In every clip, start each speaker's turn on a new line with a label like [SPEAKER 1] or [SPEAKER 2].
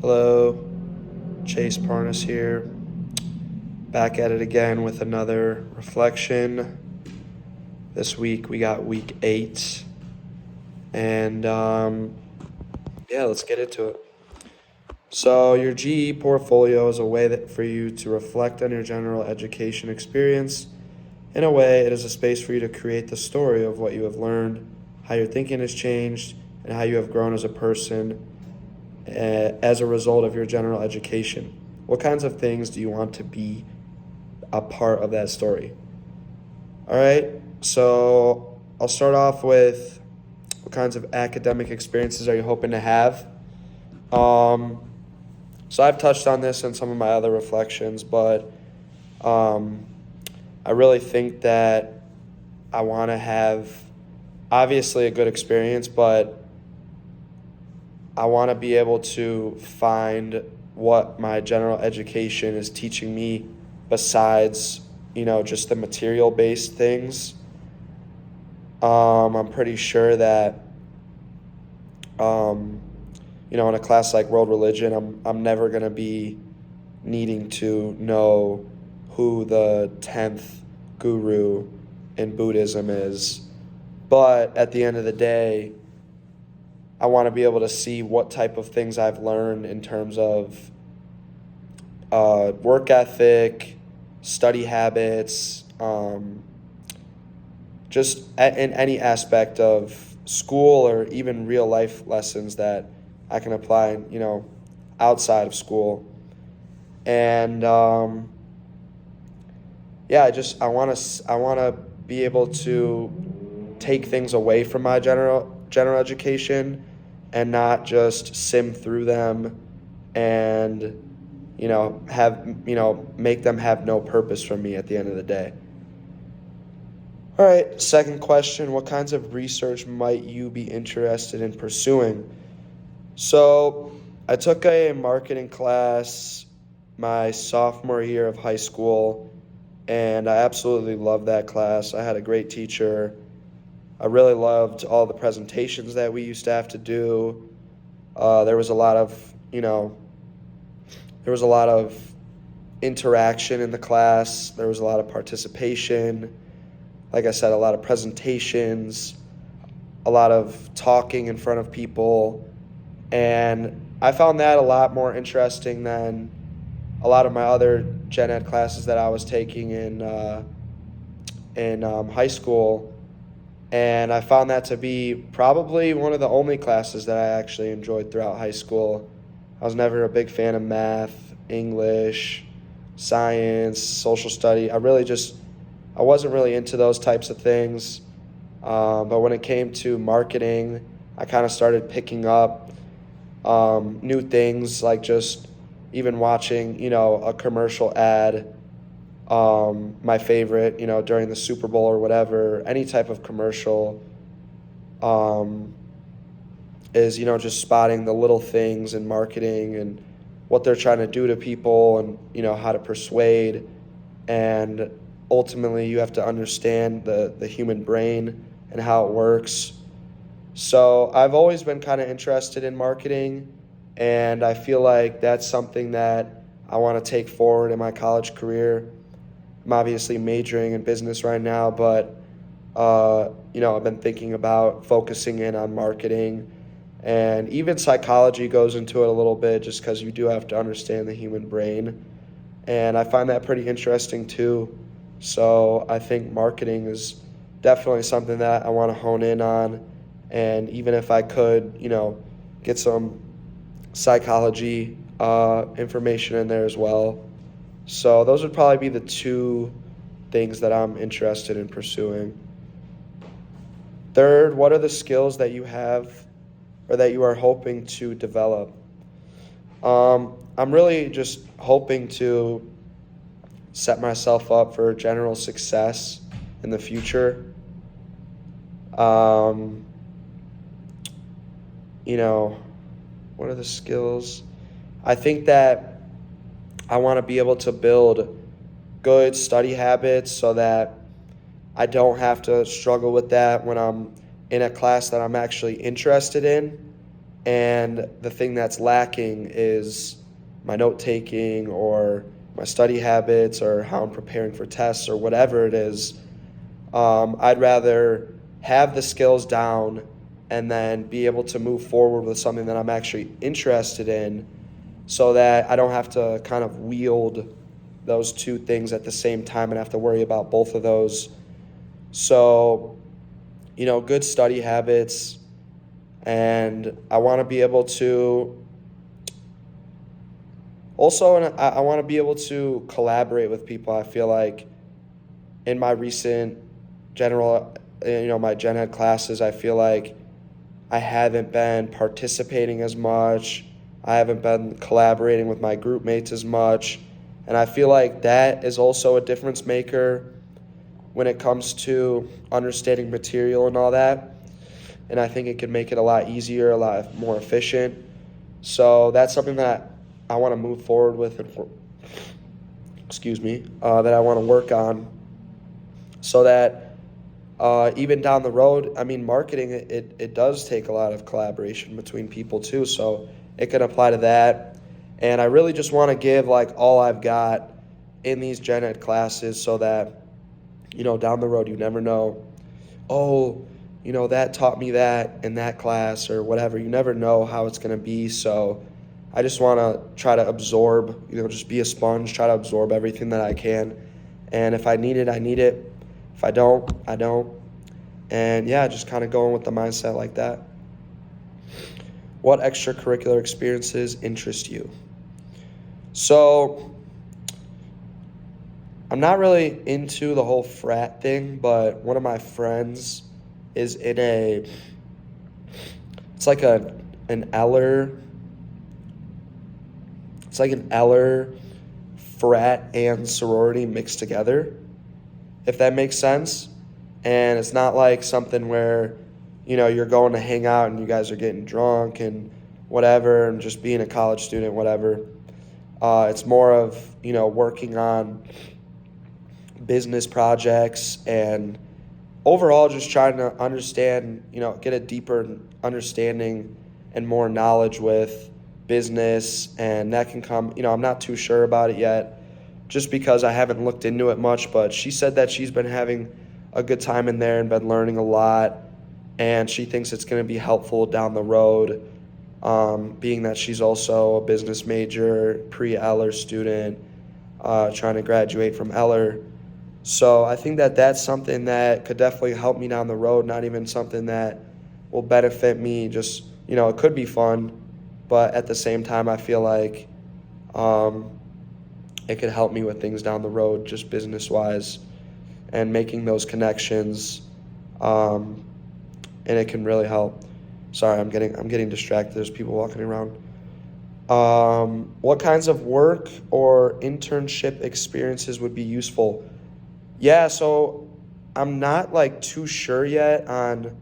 [SPEAKER 1] Hello, Chase Parnas here. Back at it again with another reflection. This week we got week 8. And yeah, let's get into it. So, your GE portfolio is a way for you to reflect on your general education experience. In a way, it is a space for you to create the story of what you have learned, how your thinking has changed, and how you have grown as a person as a result of your general education. What kinds of things do you want to be a part of that story? All right, so I'll start off with what kinds of academic experiences are you hoping to have? Um, so I've touched on this in some of my other reflections, but um, I really think that I want to have obviously a good experience, but I want to be able to find what my general education is teaching me besides, just the material based things. I'm pretty sure that, um, in a class like world religion, I'm never going to be needing to know who the 10th guru in Buddhism is. But at the end of the day, I want to be able to see what type of things I've learned in terms of work ethic, study habits, just in any aspect of school or even real life lessons that I can apply, outside of school. And yeah, I want to be able to take things away from my general education and not just sim through them and have make them have no purpose for me at the end of the day. All right, second question, what kinds of research might you be interested in pursuing? So, I took a marketing class my sophomore year of high school, and I absolutely loved that class. I had a great teacher. I really loved all the presentations that we used to have to do. There was a lot of, there was a lot of interaction in the class. There was a lot of participation. Like I said, a lot of presentations, a lot of talking in front of people. And I found that a lot more interesting than a lot of my other gen ed classes that I was taking in high school. And I found that to be probably one of the only classes that I actually enjoyed throughout high school. I was never a big fan of math, English, science, social study. I wasn't really into those types of things. But when it came to marketing, I kind of started picking up new things, like just even watching, a commercial ad. My favorite, during the Super Bowl or whatever, any type of commercial, um, is, just spotting the little things in marketing and what they're trying to do to people and, how to persuade. And ultimately, you have to understand the human brain and how it works. So I've always been kind of interested in marketing, and I feel like that's something that I want to take forward in my college career. I'm obviously majoring in business right now, but I've been thinking about focusing in on marketing, and even psychology goes into it a little bit, just because you do have to understand the human brain, and I find that pretty interesting too. So I think marketing is definitely something that I want to hone in on, and even if I could, get some psychology information in there as well. So those would probably be the two things that I'm interested in pursuing. Third, what are the skills that you have or that you are hoping to develop? I'm really just hoping to set myself up for general success in the future. Um, you know, what are the skills? I think that I want to be able to build good study habits so that I don't have to struggle with that when I'm in a class that I'm actually interested in. and the thing that's lacking is my note taking or my study habits or how I'm preparing for tests or whatever it is. I'd rather have the skills down and then be able to move forward with something that I'm actually interested in so that I don't have to kind of wield those two things at the same time and have to worry about both of those. So, good study habits, and I want to be able to also, I want to be able to collaborate with people. I feel like in my recent my gen ed classes, I feel like I haven't been participating as much. I haven't been collaborating with my group mates as much. And I feel like that is also a difference maker when it comes to understanding material and all that. And I think it could make it a lot easier, a lot more efficient. So that's something that I want to move forward with, that I want to work on so that even down the road, marketing, it does take a lot of collaboration between people too, so it can apply to that. And I really just want to give like all I've got in these gen ed classes so that, down the road you never know, that taught me that in that class or whatever. You never know how it's going to be, so I just want to try to absorb, just be a sponge, try to absorb everything that I can. And if I need it, I need it. If I don't, I don't. And yeah, just kind of going with the mindset like that. What extracurricular experiences interest you? So I'm not really into the whole frat thing, but one of my friends is in it's like an Eller frat and sorority mixed together, if that makes sense. And it's not like something where, you're going to hang out and you guys are getting drunk and whatever and just being a college student, whatever. It's more of, working on business projects and overall just trying to understand, get a deeper understanding and more knowledge with business. And that can come, I'm not too sure about it yet just because I haven't looked into it much, but she said that she's been having a good time in there and been learning a lot, and she thinks it's going to be helpful down the road, being that she's also a business major, pre-Eller student, trying to graduate from Eller. So I think that that's something that could definitely help me down the road, not even something that will benefit me, just, it could be fun, but at the same time I feel like it could help me with things down the road, just business-wise, and making those connections, and it can really help. Sorry, I'm getting distracted. There's people walking around. What kinds of work or internship experiences would be useful? Yeah, so I'm not like too sure yet on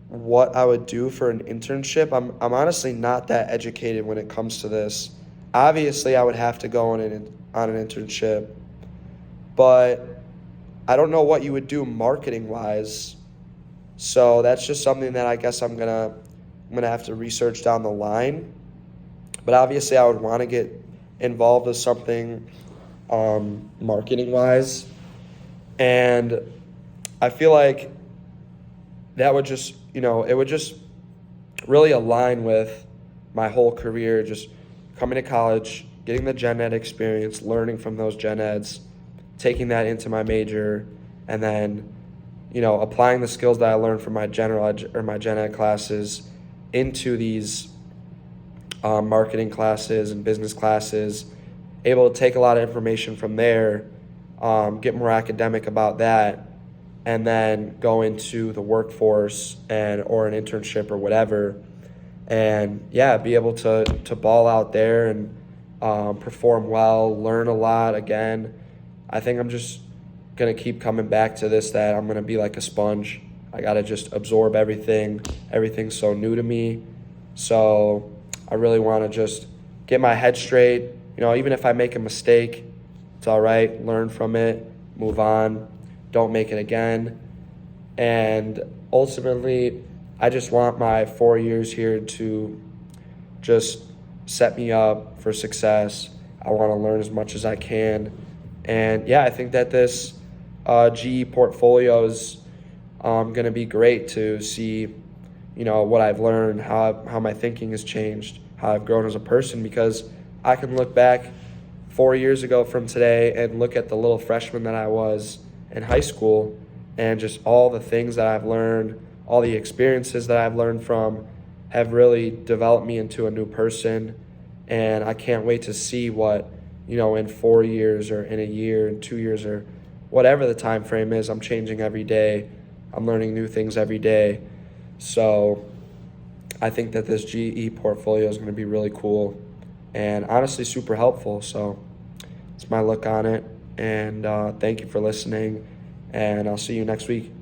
[SPEAKER 1] what I would do for an internship. I'm honestly not that educated when it comes to this. Obviously, I would have to go on an internship, but I don't know what you would do marketing-wise. So that's just something that I guess I'm gonna have to research down the line. But obviously, I would want to get involved with something marketing-wise, and I feel like that would just, it would just really align with my whole career, just coming to college, getting the gen ed experience, learning from those gen eds, taking that into my major, and then, applying the skills that I learned from my my gen ed classes into these marketing classes and business classes, able to take a lot of information from there, get more academic about that, and then go into the workforce or an internship or whatever, and yeah, be able to ball out there and perform well, learn a lot again. I think I'm just going to keep coming back to this, that I'm going to be like a sponge. I got to just absorb everything. Everything's so new to me. So I really want to just get my head straight. Even if I make a mistake, it's all right. Learn from it, move on, don't make it again. And ultimately, I just want my 4 years here to just set me up for success. I want to learn as much as I can. And yeah, I think that this GE portfolio is going to be great to see, what I've learned, how my thinking has changed, how I've grown as a person, because I can look back 4 years ago from today and look at the little freshman that I was in high school and just all the things that I've learned, all the experiences that I've learned from have really developed me into a new person. And I can't wait to see what, in 4 years or in a year, in 2 years, or whatever the time frame is. I'm changing every day. I'm learning new things every day. So I think that this GE portfolio is going to be really cool and honestly super helpful. So it's my look on it. And thank you for listening. And I'll see you next week.